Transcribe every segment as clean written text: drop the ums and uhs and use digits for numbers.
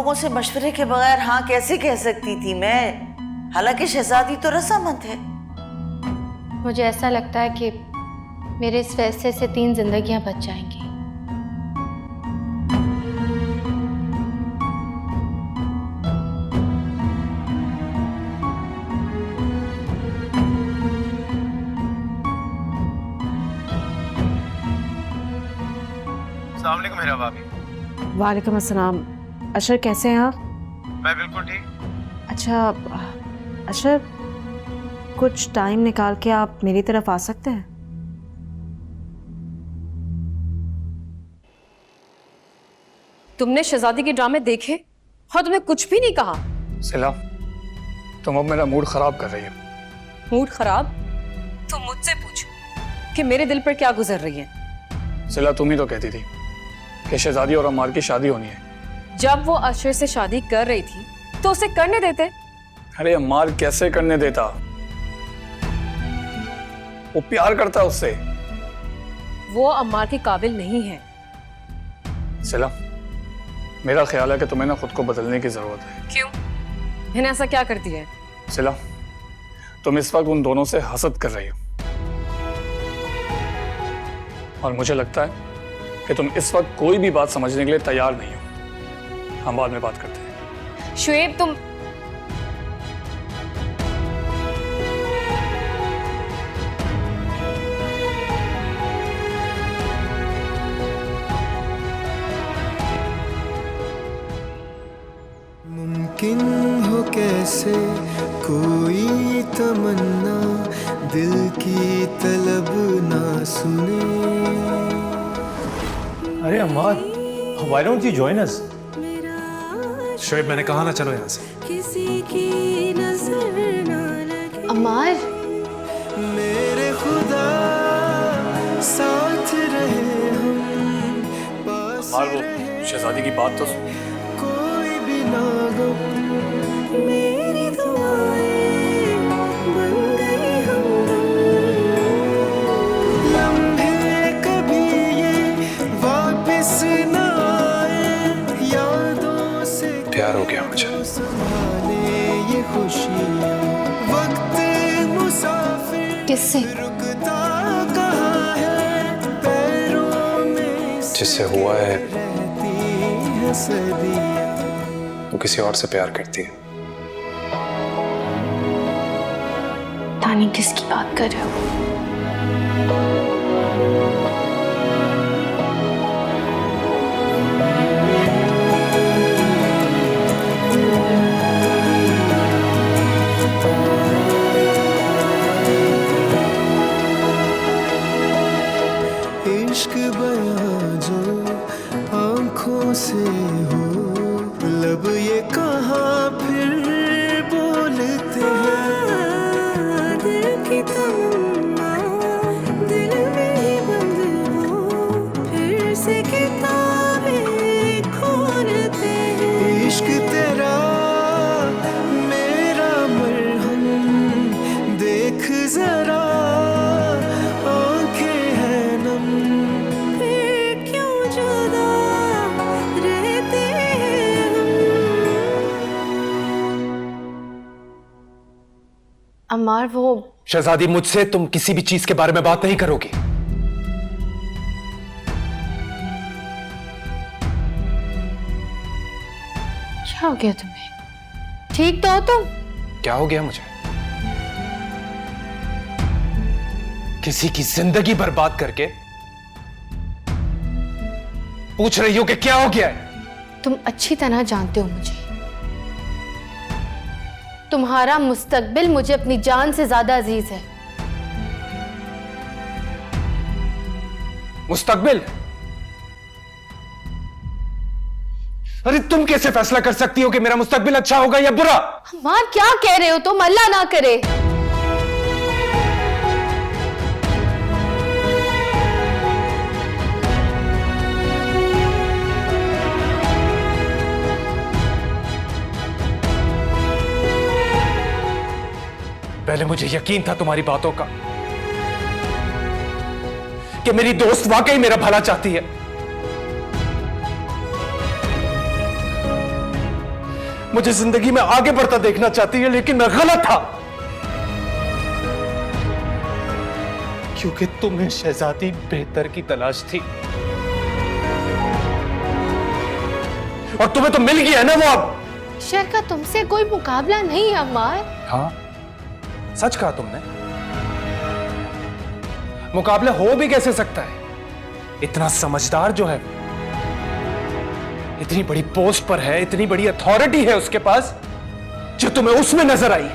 लोगों से मशवरे के बगैर हाँ कैसे कह सकती थी मैं? हालांकि शहजादी तो रसामंद है। मुझे ऐसा लगता है कि मेरे इस फैसले से 3 जिंदगियां बच जाएंगी। अस्सलाम वालेकुम मेरा भाभी। वालेकुम अस्सलाम। अशर कैसे हैं आप? मैं बिल्कुल ठीक। अच्छा अशर, कुछ टाइम निकाल के आप मेरी तरफ आ सकते हैं? तुमने शहजादी के ड्रामे देखे और तुमने कुछ भी नहीं कहा। सिला, तुम अब मेरा मूड खराब कर रही हो। मूड खराब? तुम मुझसे पूछो कि मेरे दिल पर क्या गुजर रही है। सिला, तुम ही तो कहती थी कि शहजादी और अम्मार की शादी होनी है। जब वो अशर से शादी कर रही थी तो उसे करने देते। अरे अम्मार कैसे करने देता? वो प्यार करता है उससे। वो अम्मार के काबिल नहीं है। सिला, मेरा ख्याल है कि तुम्हें ना खुद को बदलने की जरूरत है। क्यों? मैंने ऐसा क्या करती है? सिला, तुम इस वक्त उन दोनों से हसद कर रही हो और मुझे लगता है कि तुम इस वक्त कोई भी बात समझने के लिए तैयार नहीं हो। हम बाद में बात करते हैं। शुएब, तुम मुमकिन हो कैसे कोई तमन्ना दिल की तलब ना सुने। अरे Ammar, why don't you join us? Shoaib, मैंने कहा ना चलो यहाँ से। किसी की नजर ना लगे अम्मार, मेरे खुदा साथ रहे हम पास अम्मार, वो शहजादी की बात तो सुन। कोई भी ना गम मेरी दुआएं बन गई हमदम। लम्हे कभी ये वापस ना आए यादों से प्यार हो गया मुझे। संभाले ये खुशियाँ वक्त मुसाफिर किससे? रुकता कहाँ है पैरों में जिससे हुआ है रहती है सदियाँ। वो किसी और से प्यार करती है। तानी, किसकी बात कर रहे हो? इश्क बयां जो आंखों से हो लब ये कहाँ फिर बोलते हैं। दिल की तमन्ना दिल में ही बंद हो फिर से किताबें खोलते हैं। इश्क तेरा मेरा मरहम देख जरा आंखें हैं नम फिर क्यों जुदा रहते हैं हम। अम्मार, वो शहजादी, मुझसे तुम किसी भी चीज के बारे में बात नहीं करोगी। क्या हो गया तुम्हें? ठीक तो हो तुम? क्या हो गया मुझे? किसी की जिंदगी बर्बाद करके पूछ रही हो कि क्या हो गया है? तुम अच्छी तरह जानते हो मुझे। तुम्हारा मुस्तकबिल मुझे अपनी जान से ज्यादा अजीज है। मुस्तकबिल? अरे तुम कैसे फैसला कर सकती हो कि मेरा मुस्तकबिल अच्छा होगा या बुरा? अम्मार, क्या कह रहे हो तुम? अल्लाह ना करे। पहले मुझे यकीन था तुम्हारी बातों का कि मेरी दोस्त वाकई मेरा भला चाहती है, मुझे जिंदगी में आगे बढ़ता देखना चाहती है, लेकिन मैं गलत था, क्योंकि तुम्हें शहजादी बेहतर की तलाश थी और तुम्हें तो मिल गया है ना वो। अब अशर का तुमसे कोई मुकाबला नहीं है अम्मार। हाँ, सच कहा तुमने। मुकाबला हो भी कैसे सकता है? इतना समझदार जो है, इतनी बड़ी पोस्ट पर है, इतनी बड़ी अथॉरिटी है उसके पास, जो तुम्हें उसमें नजर आई।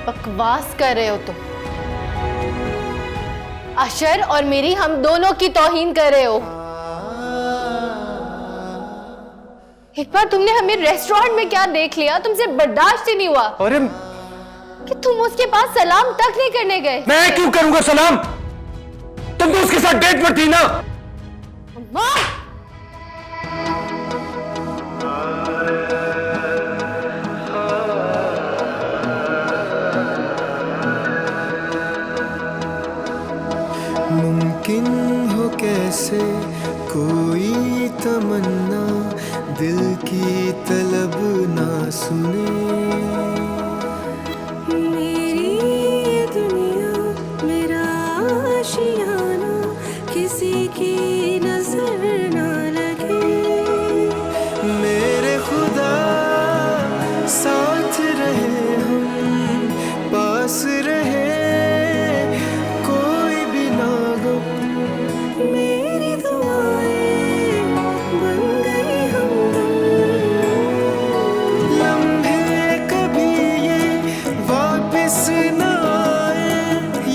बकवास कर रहे हो तुम। अशर और मेरी हम दोनों की तौहीन कर रहे हो। एक बार तुमने हमें रेस्टोरेंट में क्या देख लिया, तुमसे बर्दाश्त ही नहीं हुआ अरे कि तुम उसके पास सलाम तक नहीं करने गए। मैं क्यों करूंगा सलाम? तुम तो उसके साथ डेट पर थी ना। वाह! मुमकिन हो कैसे कोई तमन्ना दिल की तलब ना सुने, मेरी ये दुनिया मेरा आशियाना किसी की नजर ना लगे, मेरे खुदा साथ रहे हम पास रहे, कोई भी ना गम, मेरी दुआएं बन गई हमदम, लम्हे कभी ये वापस ना आए,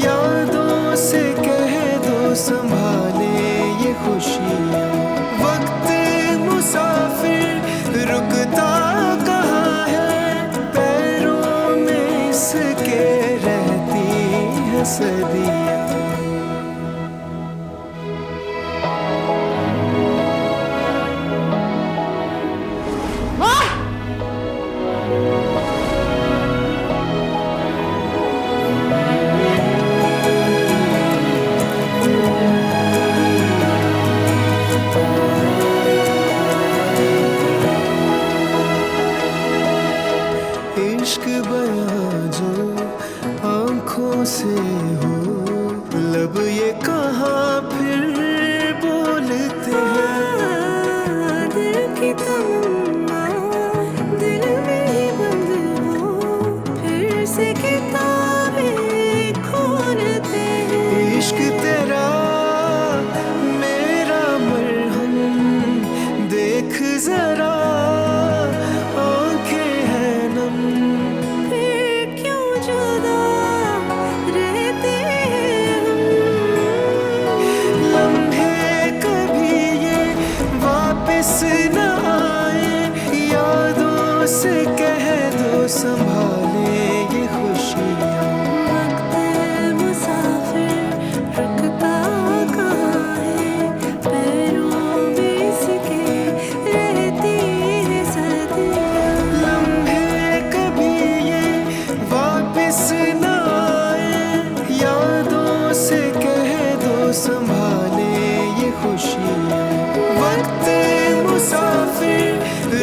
यादों से कह दो संभाले ये खुशियाँ, वक्त मुसाफिर रुकता कहाँ है, पैरों में इसके रहती है सदियाँ। इश्क बयां जो आंखों से हो, लब ये कहाँ फिर बोलते हैं, दिल की तमन्ना दिल में ही बंद हो, फिर से किताबें खोलते हैं, इश्क तेरा मेरा मरहम देख जरा, न आए, यादों से कह दो संभाले ये खुशियाँ, वक्त मुसाफिर रुकता कहाँ है, पैरों में इसके रहती है सदियाँ, लम्हे कभी ये वापस न आए, यादों से कह दो संभाले ये खुशियाँ, वक्त मुसाफिर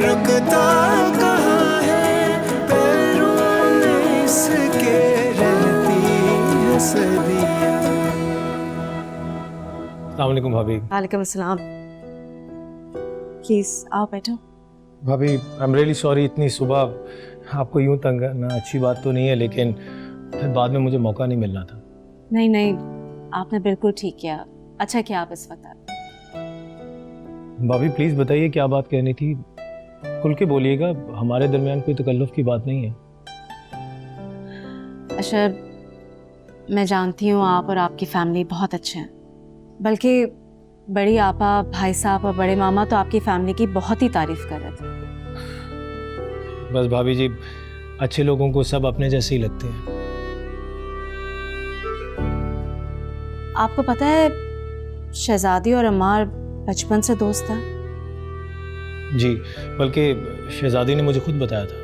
रुकता कहाँ है, पैरों में इसके रहती है सदियाँ। अस्सलाम वालेकुम भाभी। वालेकुम अस्सलाम। प्लीज़ आओ बैठो। भाभी आई एम रियली सॉरी, इतनी सुबह आपको यूं तंग करना अच्छी बात तो नहीं है, लेकिन फिर बाद में मुझे मौका नहीं मिलना था। नहीं नहीं, आपने बिल्कुल ठीक किया। अच्छा किया आप इस वक्त आ गए। भाभी प्लीज़ बताइए क्या बात कहनी थी, खुल के बोलिएगा, हमारे दरमियान कोई तकल्लुफ़ की बात नहीं है। अशर, मैं जानती हूँ आप और आपकी फैमिली बहुत अच्छे हैं, बल्कि बड़ी आपा, भाई साहब और बड़े मामा तो आपकी फैमिली की बहुत ही तारीफ़ कर रहे थे। बस भाभी जी, अच्छे लोगों को सब अपने जैसे ही लगते हैं। आपको पता है शहजादी और अम्मार बचपन से दोस्त हैं? जी, बल्कि शहजादी ने मुझे खुद बताया था।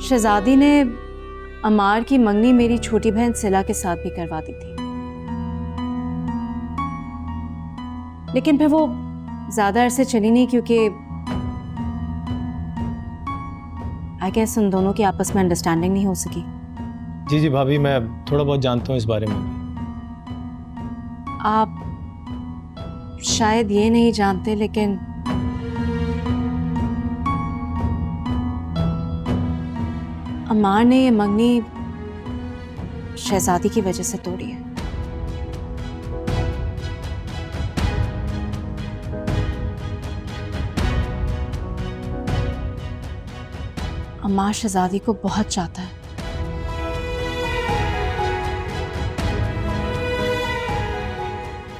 शहजादी ने अम्मार की मंगनी मेरी छोटी बहन सिला के साथ भी करवा दी थी, लेकिन फिर वो ज़्यादा अरसे चली नहीं क्योंकि आई गेस उन दोनों की आपस में अंडरस्टैंडिंग नहीं हो सकी। जी जी भाभी, मैं थोड़ा बहुत जानता हूँ इस बारे में। आप शायद ये नहीं जानते लेकिन अमार ने ये मंगनी शहजादी की वजह से तोड़ी है। अमार शहजादी को बहुत चाहता है।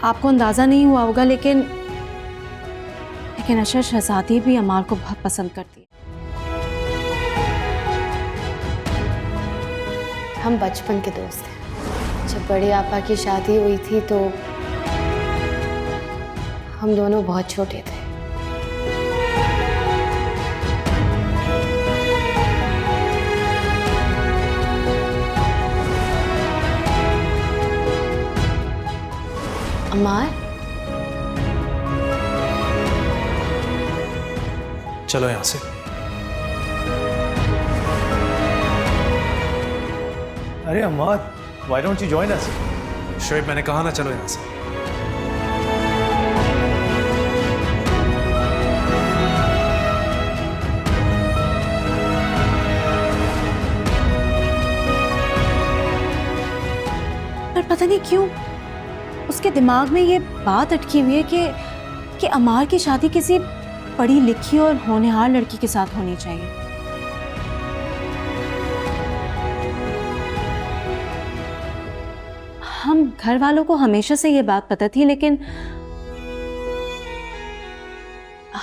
आपको अंदाजा नहीं हुआ होगा लेकिन अशर शहजादी भी अमार को बहुत पसंद करती है। हम बचपन के दोस्त हैं। जब बड़े आपा की शादी हुई थी तो हम दोनों बहुत छोटे थे। अमार, चलो यहां से। अरे Ammar, why don't you join us? Shoaib, मैंने कहा ना चलो यहां से। पर पता नहीं क्यों उसके दिमाग में ये बात अटकी हुई है कि अमार की शादी किसी पढ़ी लिखी और होनहार लड़की के साथ होनी चाहिए। हम घर वालों को हमेशा से ये बात पता थी लेकिन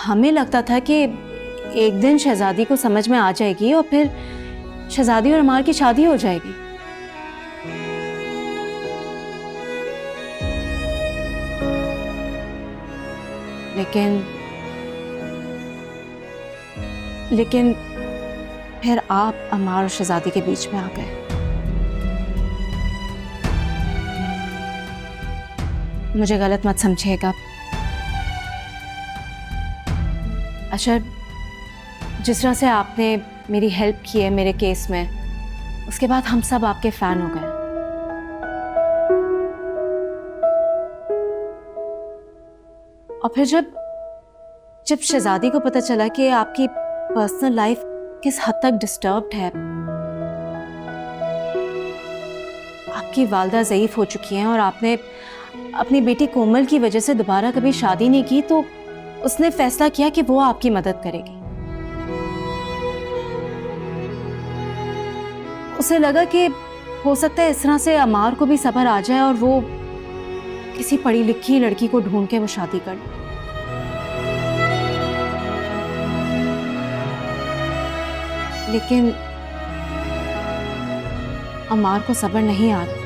हमें लगता था कि एक दिन शहजादी को समझ में आ जाएगी और फिर शहजादी और अमार की शादी हो जाएगी। लेकिन फिर आप अमार और शहजादी के बीच में आ गए। मुझे गलत मत समझिएगा अशर, जिस तरह से आपने मेरी हेल्प की है मेरे केस में, उसके बाद हम सब आपके फैन हो गए। और फिर जब शहजादी को पता चला कि आपकी पर्सनल लाइफ किस हद तक डिस्टर्ब्ड है, आपकी वालदा ज़ईफ हो चुकी हैं और आपने अपनी बेटी कोमल की वजह से दोबारा कभी शादी नहीं की, तो उसने फैसला किया कि वो आपकी मदद करेगी। उसे लगा कि हो सकता है इस तरह से अमार को भी सब्र आ जाए और वो किसी पढ़ी लिखी लड़की को ढूंढ के वो शादी कर ले। लेकिन अमार को सब्र नहीं आ रहा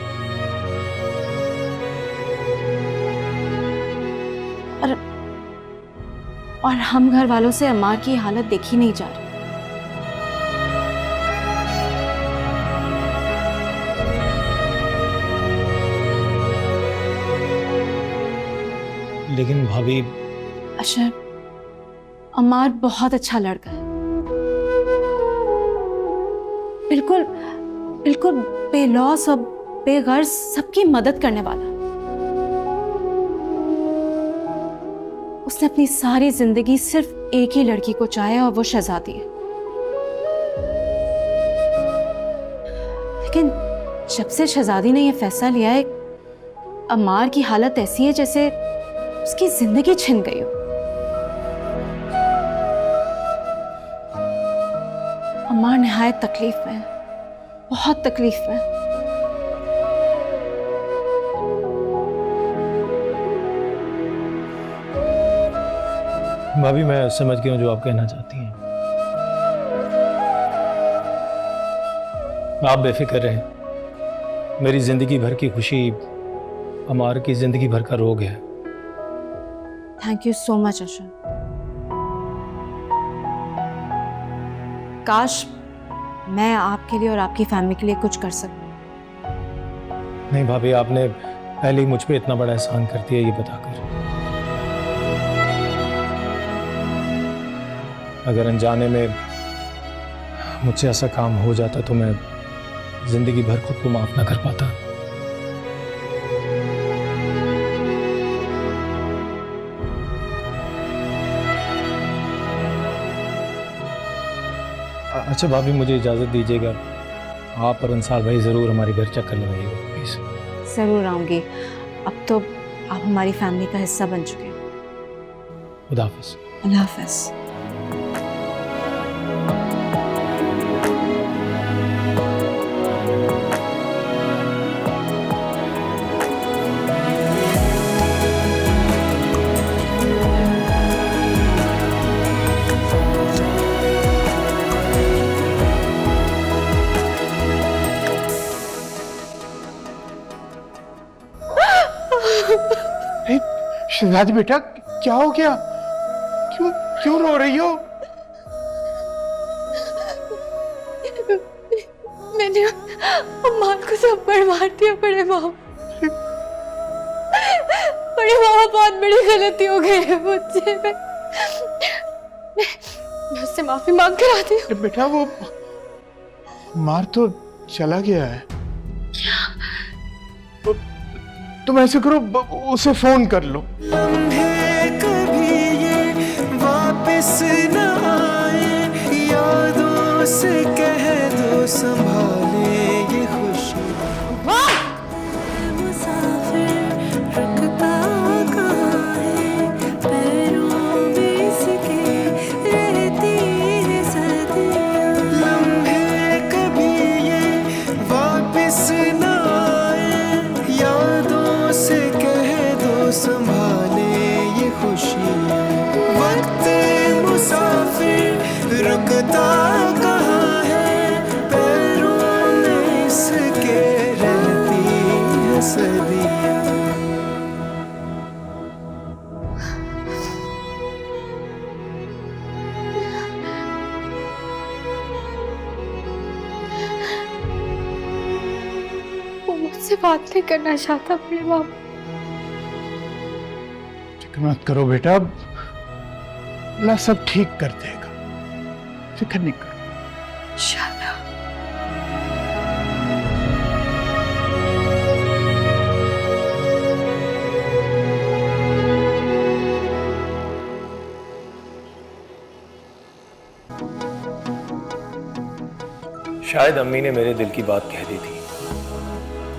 और हम घर वालों से अमार की हालत देखी नहीं जा रही। लेकिन भाभी, अशर, अमार बहुत अच्छा लड़का है, बिल्कुल बेलौस और बेगर्ज सबकी मदद करने वाला। उसने अपनी सारी जिंदगी सिर्फ एक ही लड़की को चाहा और वो शहजादी है। लेकिन जब से शहजादी ने यह फैसला लिया है, अमार की हालत ऐसी है जैसे उसकी जिंदगी छिन गई हो। अमार निहायत तकलीफ में है, बहुत तकलीफ में। भाभी, मैं समझ गया हूँ जो आप कहना चाहती हैं। आप बेफिक्र रहें, मेरी जिंदगी भर की खुशी अमार की जिंदगी भर का रोग है। थैंक यू सो मच अशर। काश मैं आपके लिए और आपकी फैमिली के लिए कुछ कर सकूं। नहीं भाभी, आपने पहले ही मुझ पे इतना बड़ा एहसान कर दिया ये बताकर। अगर अनजाने में मुझसे ऐसा काम हो जाता तो मैं जिंदगी भर खुद को माफ ना कर पाता। अच्छा भाभी, मुझे इजाज़त दीजिएगा। आप और अंसार भाई ज़रूर हमारे घर चक्कर लगाइएगा प्लीज़। ज़रूर आऊँगी। अब तो आप हमारी फैमिली का हिस्सा बन चुके हैं। खुदा हाफ़िज़। अल्लाह हाफ़िज़। शहजादी बेटा, क्या हो गया? क्यों क्यों रो रही हो? मैंने अम्मा को थप्पड़ मार दिया बड़े मामा। बड़े मामा, बहुत बड़ी गलती हो गई है मुझसे। मैं उससे माफी मांग कर आती हूँ। बेटा, वो मार तो चला गया है। तुम ऐसे करो, उसे फोन कर लो। कभी ये वापस न आए, यादों से कह दो संभाले ये खुशी। मुसाफिर रुकता कहाँ है, पैरों में इसके रहती है सदियाँ। लम्हे कभी ये वापस न आए, यादों से कह दो संभाले ये खुशियाँ। वक्त मुसाफिर रुकता कहाँ है, पैरों में इसके रहती है सदियाँ। वो मुझसे बात नहीं करना चाहता बड़े मामा। फिक्र मत करो बेटा, अल्लाह सब ठीक कर देगा, फिक्र नहीं करो। इंशाल्लाह। शायद अम्मी ने मेरे दिल की बात कह दी थी,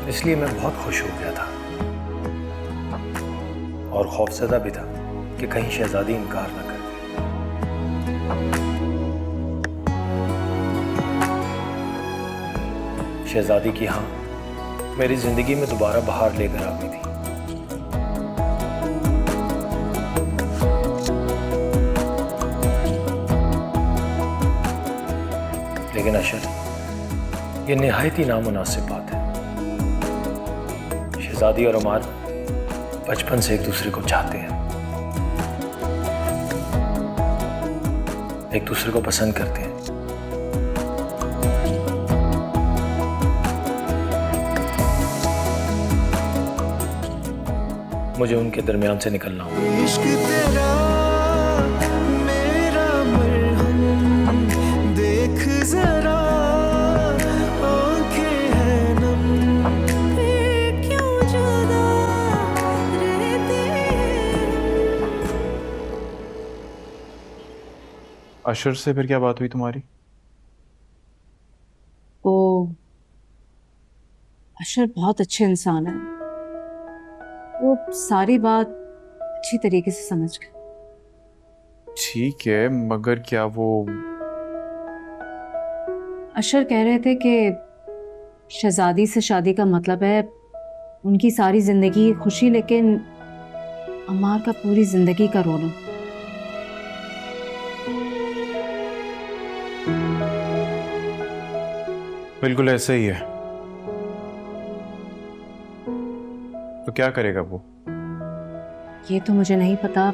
इसलिए मैं बहुत खुश हो गया था और खौफजदा भी था कि कहीं शहजादी इनकार न कर दे। शहजादी की हाँ मेरी जिंदगी में दोबारा बहार लेकर आ गई थी। लेकिन अशर, ये निहायत ही नामुनासिब बात है। शहजादी और अमार बचपन से एक दूसरे को चाहते हैं, एक दूसरे को पसंद करते हैं। मुझे उनके दरमियान से निकलना होगा। इश्क तेरा मेरा मरहम, देख जरा आंखें हैं नम, फिर क्यों जुदा रहते हैं। अशर से फिर क्या बात हुई तुम्हारी? वो अशर बहुत अच्छे इंसान है। वो सारी बात अच्छी तरीके से समझ गए। ठीक है, मगर क्या वो अशर कह रहे थे कि शहजादी से शादी का मतलब है उनकी सारी जिंदगी खुशी, लेकिन अम्मार का पूरी जिंदगी का रोना। बिल्कुल ऐसा ही है। तो क्या करेगा वो? ये तो मुझे नहीं पता,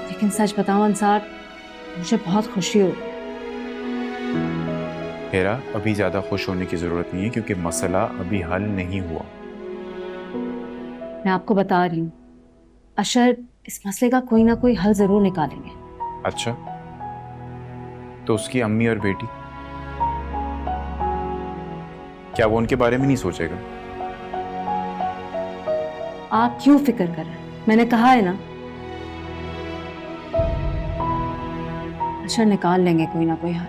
लेकिन सच बताऊं अंसार, मुझे बहुत खुशी हो। हेरा, अभी ज्यादा खुश होने की जरूरत नहीं है क्योंकि मसला अभी हल नहीं हुआ। मैं आपको बता रही हूँ, अशर इस मसले का कोई ना कोई हल जरूर निकालेंगे। अच्छा, तो उसकी अम्मी और बेटी, क्या वो उनके बारे में नहीं सोचेगा? आप क्यों फिक्र कर रहे हैं? मैंने कहा है ना, अच्छा निकाल लेंगे कोई ना कोई हाल।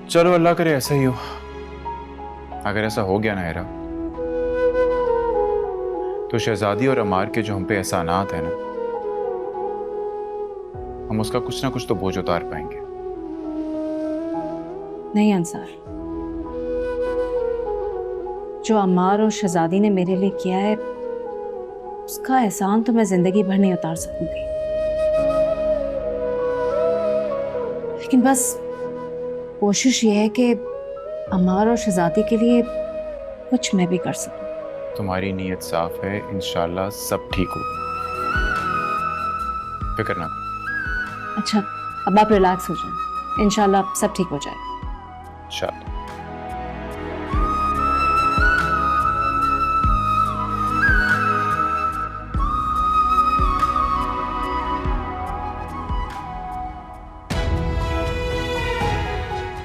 चलो अल्लाह करे ऐसा ही हो। अगर ऐसा हो गया ना हेरा, तो शहजादी और अमार के जो हम पे एहसानात है ना, हम उसका कुछ ना कुछ तो बोझ उतार पाएंगे। नहीं अंसार, जो अम्मार और शहजादी ने मेरे लिए किया है उसका एहसान तो मैं जिंदगी भर नहीं उतार सकूंगी, लेकिन बस कोशिश ये है कि अम्मार और शहजादी के लिए कुछ मैं भी कर सकूं। तुम्हारी नीयत साफ है, इंशाल्लाह सब ठीक हो, फिक्र ना करो। अच्छा अब आप रिलैक्स हो जाएं, इंशाल्लाह सब ठीक हो जाएगा। इंशाल्लाह।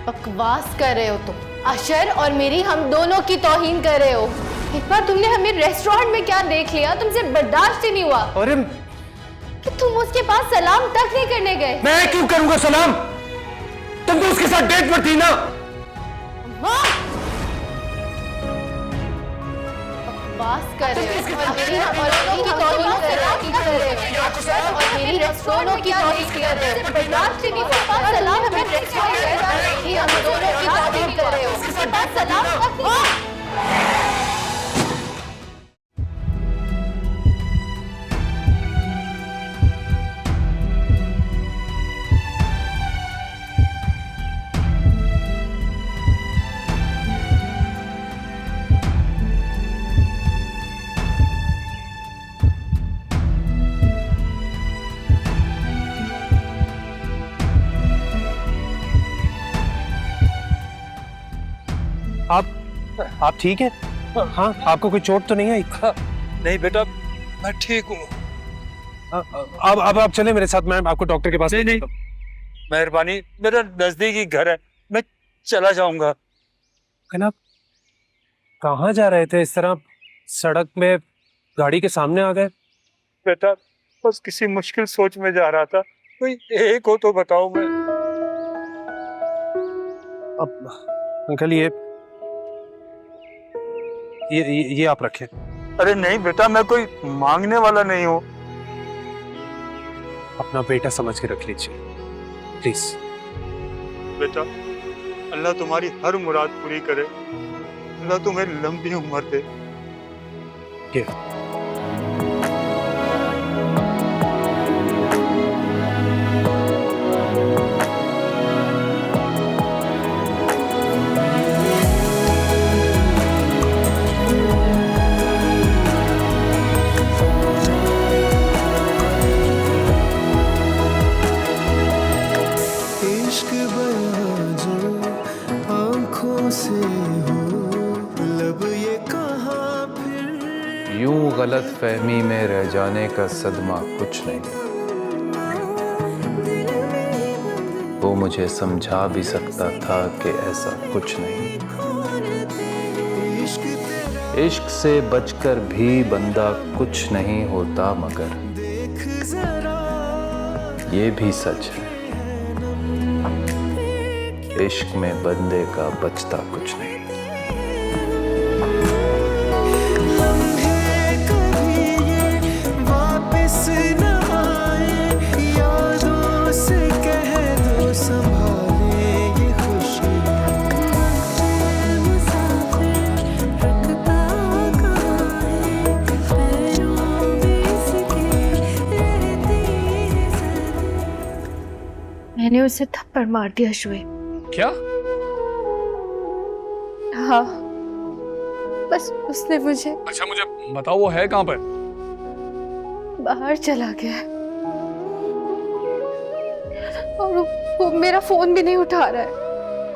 बकवास कर रहे हो तुम। अशर और मेरी हम दोनों की तौहीन कर रहे हो। एक बार तुमने हमें रेस्टोरेंट में क्या देख लिया, तुमसे बर्दाश्त ही नहीं हुआ अरे कि तुम उसके पास सलाम तक नहीं करने गए। मैं क्यों करूंगा सलाम? तुम तो उसके साथ डेट पर थी ना। बकवास कर रहे हो और मेरी हम दोनों की तौहीन कर रहे हो। अशर और मेरी रेस्टोरेंट की तौहीन कर रहे हो। बर्दाश्त ही नहीं हुआ। सलाम हमें रेस्टोरेंट में हम दोनों की तौहीन कर रहे हो। उसके पास सलाम तक नहीं। आप ठीक हैं? हाँ, आपको कोई चोट तो नहीं आई? नहीं बेटा, मैं ठीक हूँ। अब आप चले मेरे साथ, मैं आपको डॉक्टर के पास। नहीं मेहरबानी, मेरा नजदीकी घर है, मैं चला जाऊंगा। लेकिन आप कहाँ जा रहे थे? इस तरह सड़क में गाड़ी के सामने आ गए। बेटा बस किसी मुश्किल सोच में जा रहा था, कोई एक हो तो बताओ। मैं अब अंकल ये आप रखें। अरे नहीं बेटा, मैं कोई मांगने वाला नहीं हूँ। अपना बेटा समझ के रख लीजिए प्लीज। बेटा अल्लाह तुम्हारी हर मुराद पूरी करे, अल्लाह तुम्हें लंबी उम्र दे। ये यूं गलत फहमी में रह जाने का सदमा कुछ नहीं। वो मुझे समझा भी सकता था कि ऐसा कुछ नहीं। इश्क से बचकर भी बंदा कुछ नहीं होता, मगर ये भी सच है, इश्क में बंदे का बचता कुछ नहीं। मैंने उसे थप्पड़ मार दिया शुएब। क्या? हाँ, बस उसने मुझे। अच्छा मुझे बताओ वो है कहाँ पर? बाहर चला गया और वो मेरा फोन भी नहीं उठा रहा है।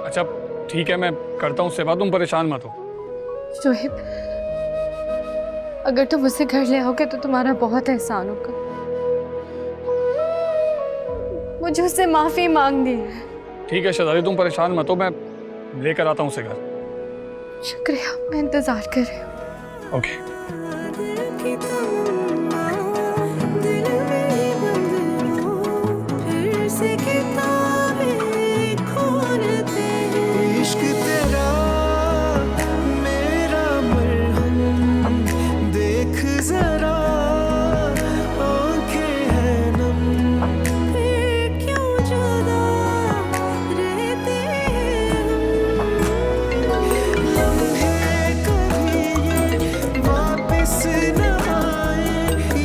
अच्छा ठीक है, मैं करता हूँ सेवा, तुम परेशान मत हो। शुएब, अगर तुम उसे घर ले आओगे तो तुम्हारा बहुत एहसान होगा। मुझे उससे माफी मांगनी है। ठीक है शहजादी, तुम परेशान मत हो, मैं लेकर आता हूँ उसे घर। शुक्रिया, मैं इंतजार कर रही हूँ। ओके। दिल की तमन्ना दिल में बंद हो, फिर से किताबें खोलते हैं। इश्क तेरा मेरा मरहम, देख जरा आंखें हैं नम, फिर क्यों जुदा रहते हैं हम। लम्हे कभी ये वापस न आए,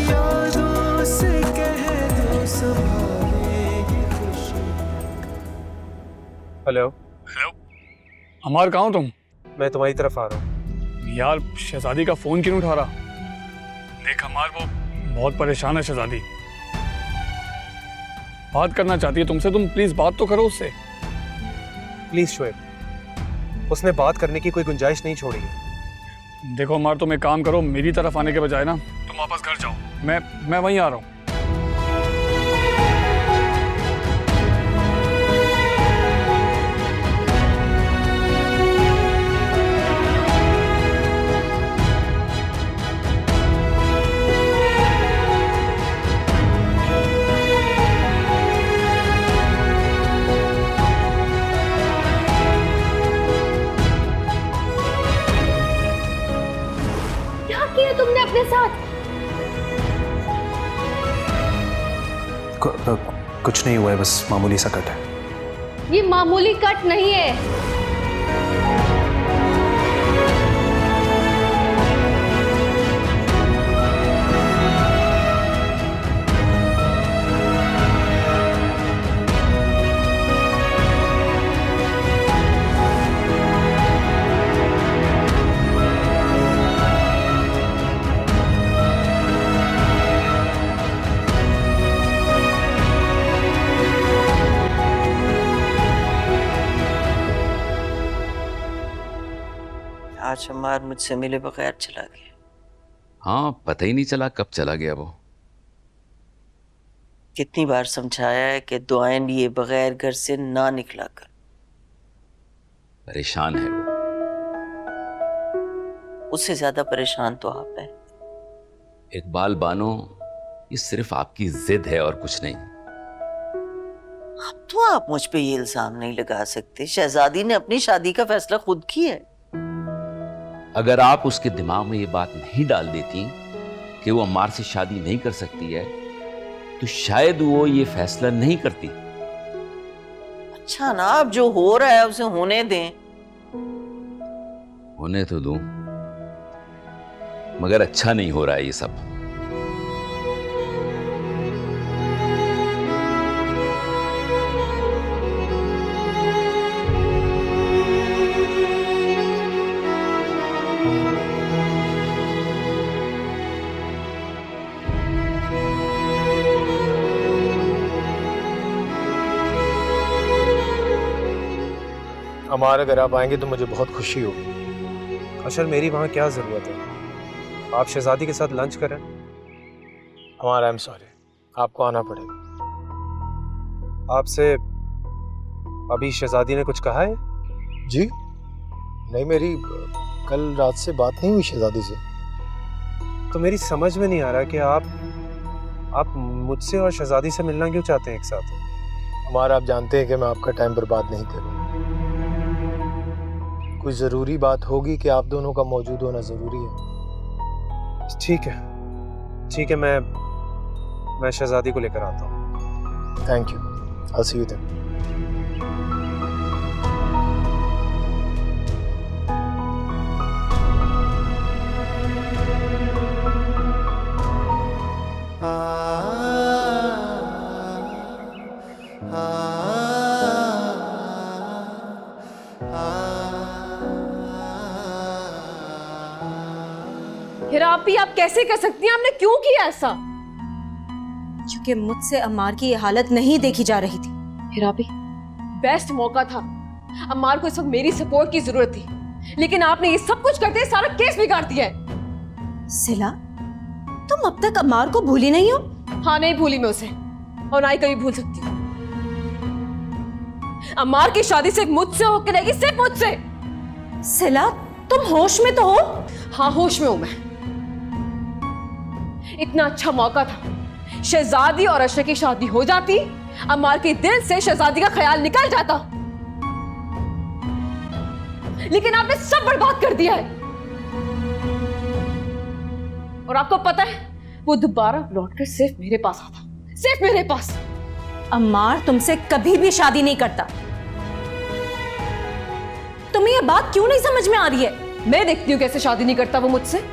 यादों से कह दो संभालेगी खुशी। हेलो, अमार कहाँ हो तुम? मैं तुम्हारी तरफ आ रहा हूँ। यार शहजादी का फोन क्यों नहीं उठा रहा? देख अमार, वो बहुत परेशान है शहजादी, बात करना चाहती है तुमसे, तुम प्लीज बात तो करो उससे। प्लीज शोएब, उसने बात करने की कोई गुंजाइश नहीं छोड़ी है। देखो अमार, तुम एक काम करो, मेरी तरफ आने के बजाय ना तुम वापस घर जाओ, मैं वहीं आ रहा हूँ। क्या किया तुमने अपने साथ? कुछ नहीं हुआ है, बस मामूली सा कट है। ये मामूली कट नहीं है। आज अमार मुझसे मिले बगैर चला गया। हाँ, पता ही नहीं चला कब चला गया वो। कितनी बार समझाया है कि दुआएं लिए बगैर घर से ना निकला कर। परेशान है वो। उससे ज्यादा परेशान तो आप हैं। इकबाल बानो, ये सिर्फ आपकी जिद है और कुछ नहीं। अब तो आप मुझ पे ये इल्जाम नहीं लगा सकते। शहजादी ने अपनी शादी का फैसला खुद किया है। अगर आप उसके दिमाग में ये बात नहीं डाल देती कि वो अम्मार से शादी नहीं कर सकती है, तो शायद वो ये फैसला नहीं करती। अच्छा ना, अब जो हो रहा है उसे होने दें। होने तो दूं, मगर अच्छा नहीं हो रहा है ये सब। अमार, अगर आप आएंगे तो मुझे बहुत खुशी होगी। अशर, मेरी वहाँ क्या ज़रूरत है? आप शहजादी के साथ लंच करें। अमार, आई एम सॉरी, आपको आना पड़ेगा। आपसे अभी शहजादी ने कुछ कहा है? जी नहीं, मेरी कल रात से बात नहीं हुई शहजादी से। तो मेरी समझ में नहीं आ रहा कि आप मुझसे और शहजादी से मिलना क्यों चाहते हैं एक साथ? अमार, आप जानते हैं कि मैं आपका टाइम बर्बाद नहीं करूँ। कोई ज़रूरी बात होगी कि आप दोनों का मौजूद होना ज़रूरी है। ठीक है, मैं शहजादी को लेकर आता हूँ। Thank you, I see you then. हिरापी, आप कैसे कर सकती हैं? आपने क्यों किया ऐसा? क्योंकि मुझसे अम्मार की ये हालत नहीं देखी जा रही थी। हिरापी, बेस्ट मौका था। अम्मार को इस वक्त मेरी सपोर्ट की जरूरत थी, लेकिन आपने ये सब कुछ करते सारा केस बिगाड़ दिया है। सिला, तुम अब तक अम्मार को भूली नहीं हो? हाँ, नहीं भूली मैं उसे, और ना ही कभी भूल सकती हूँ। अम्मार की शादी सिर्फ मुझसे होकर रहेगी, सिर्फ मुझसे। सिला, तुम होश में तो हो? हाँ, होश में हूं मैं। इतना अच्छा मौका था, शहजादी और अशर की शादी हो जाती, अम्मार के दिल से शहजादी का ख्याल निकल जाता, लेकिन आपने सब बर्बाद कर दिया है। और आपको पता है, वो दोबारा लौटकर सिर्फ मेरे पास आता, सिर्फ मेरे पास। अम्मार तुमसे कभी भी शादी नहीं करता। तुम्हें ये बात क्यों नहीं समझ में आ रही है? मैं देखती हूं कैसे शादी नहीं करता वो मुझसे।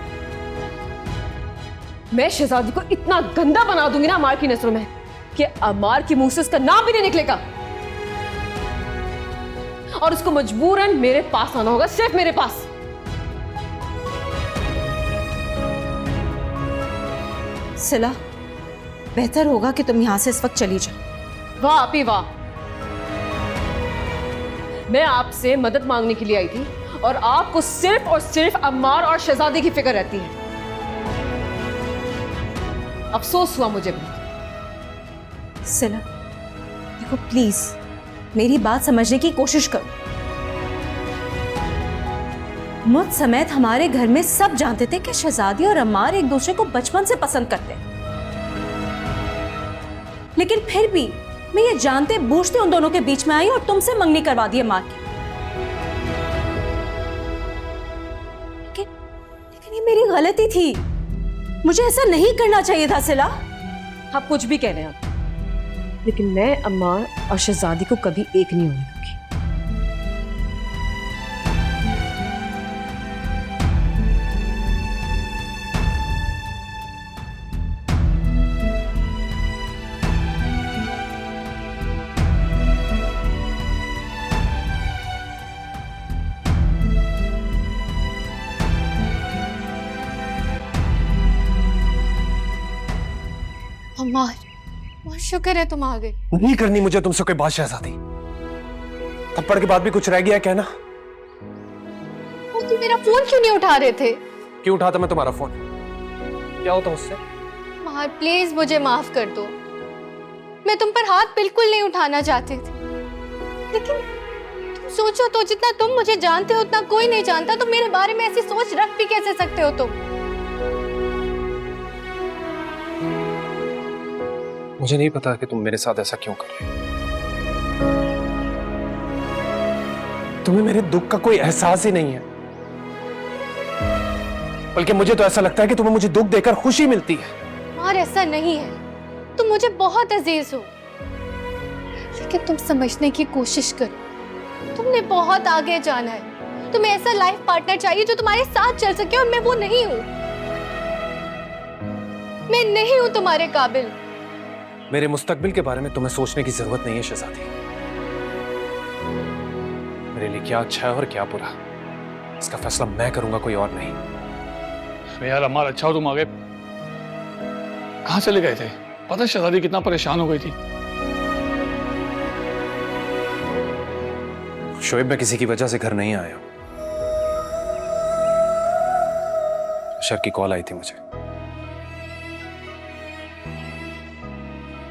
मैं शहजादी को इतना गंदा बना दूंगी ना अम्मार की नजरों में कि अम्मार की मुंह से उसका नाम भी नहीं निकलेगा, और उसको मजबूरन मेरे पास आना होगा, सिर्फ मेरे पास। सिला, बेहतर होगा कि तुम यहां से इस वक्त चली जाओ। वाह आपी वाह, मैं आपसे मदद मांगने के लिए आई थी और आपको सिर्फ और सिर्फ अम्मार और शहजादी की फिक्र रहती है। अफसोस हुआ मुझे भी। सिला, देखो प्लीज मेरी बात समझने की कोशिश करो। मुझ समेत हमारे घर में सब जानते थे कि शहजादी और अम्मार एक दूसरे को बचपन से पसंद करते हैं, लेकिन फिर भी मैं ये जानते बूझते उन दोनों के बीच में आई और तुमसे मंगनी करवा दी अम्मार की। लेकिन ये मेरी गलती थी, मुझे ऐसा नहीं करना चाहिए था। सिला, आप कुछ भी कह रहे हैं आप, लेकिन मैं अम्मार और शहजादी को कभी एक नहीं होने दूंगी। अम्मार, बहुत शुक्र है तुम आ गए। नहीं करनी मुझे तुमसे कोई बात शहजादी। थप्पड़ के बाद भी कुछ रह गया क्या ना? तुम मेरा फोन क्यों नहीं उठा रहे थे? क्यों उठाता मैं तुम्हारा फोन? क्या होता मुझसे? अम्मार प्लीज मुझे माफ कर दो, मैं तुम पर हाथ बिल्कुल नहीं उठाना चाहती थी, लेकिन तुम सोचो तो, जितना तुम मुझे जानते हो उतना कोई नहीं जानता, तो मेरे बारे में ऐसी सोच रख भी कैसे सकते हो तुम? मुझे नहीं पता कि तुम मेरे साथ ऐसा क्यों कर रहे हो। तुम्हें मेरे दुख का कोई एहसास ही नहीं है, बल्कि मुझे तो ऐसा लगता है कि तुम्हें मुझे दुख देकर खुशी मिलती है। और ऐसा नहीं है, तुम मुझे बहुत अजीज हो, लेकिन तुम समझने की कोशिश करो, तुमने बहुत आगे जाना है। तुम्हें ऐसा लाइफ पार्टनर चाहिए जो तुम्हारे साथ चल सके, और मैं वो नहीं हूं। मैं नहीं हूं तुम्हारे काबिल। मेरे मुस्तकबिल के बारे में तुम्हें सोचने की जरूरत नहीं है शहजादी। मेरे लिए क्या अच्छा है और क्या बुरा, इसका फैसला मैं करूंगा, कोई और नहीं। यार अम्मार, अच्छा हो तुम आ गए। कहाँ चले गए थे? पता है शहजादी कितना परेशान हो गई थी। शोएब, मैं किसी की वजह से घर नहीं आया। अशर की कॉल आई थी मुझे।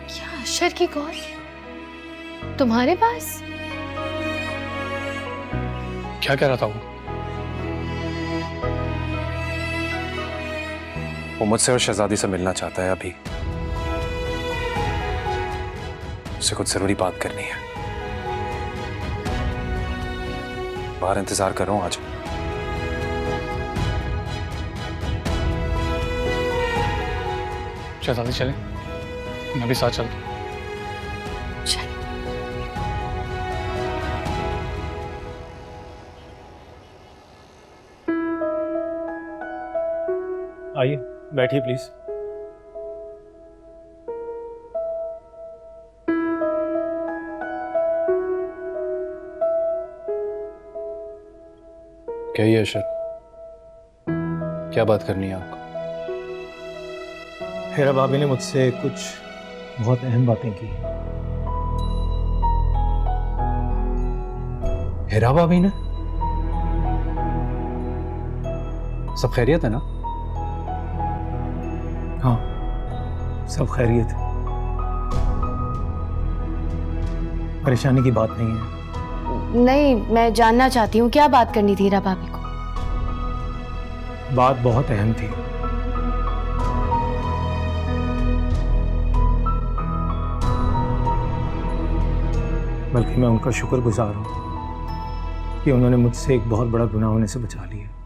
क्या अशर की कॉल तुम्हारे पास? क्या कह रहा था वो? वो मुझसे और शहजादी से मिलना चाहता है अभी। उससे कुछ जरूरी बात करनी है। बाहर इंतजार कर रहा हूं, आज। शहजादी चले, मैं भी साथ चलता हूं। आइए, बैठिए प्लीज। कहिए अशर, क्या बात करनी है आपको? हेरा भाभी ने मुझसे कुछ बहुत अहम बातें की। हेरा भाभी ने? सब खैरियत है ना? हाँ, सब खैरियत है, परेशानी की बात नहीं है। नहीं, मैं जानना चाहती हूँ क्या बात करनी थी हीरा भाभी को। बात बहुत अहम थी। बल्कि मैं उनका शुक्रगुजार हूँ कि उन्होंने मुझसे एक बहुत बड़ा गुनाह होने से बचा लिया।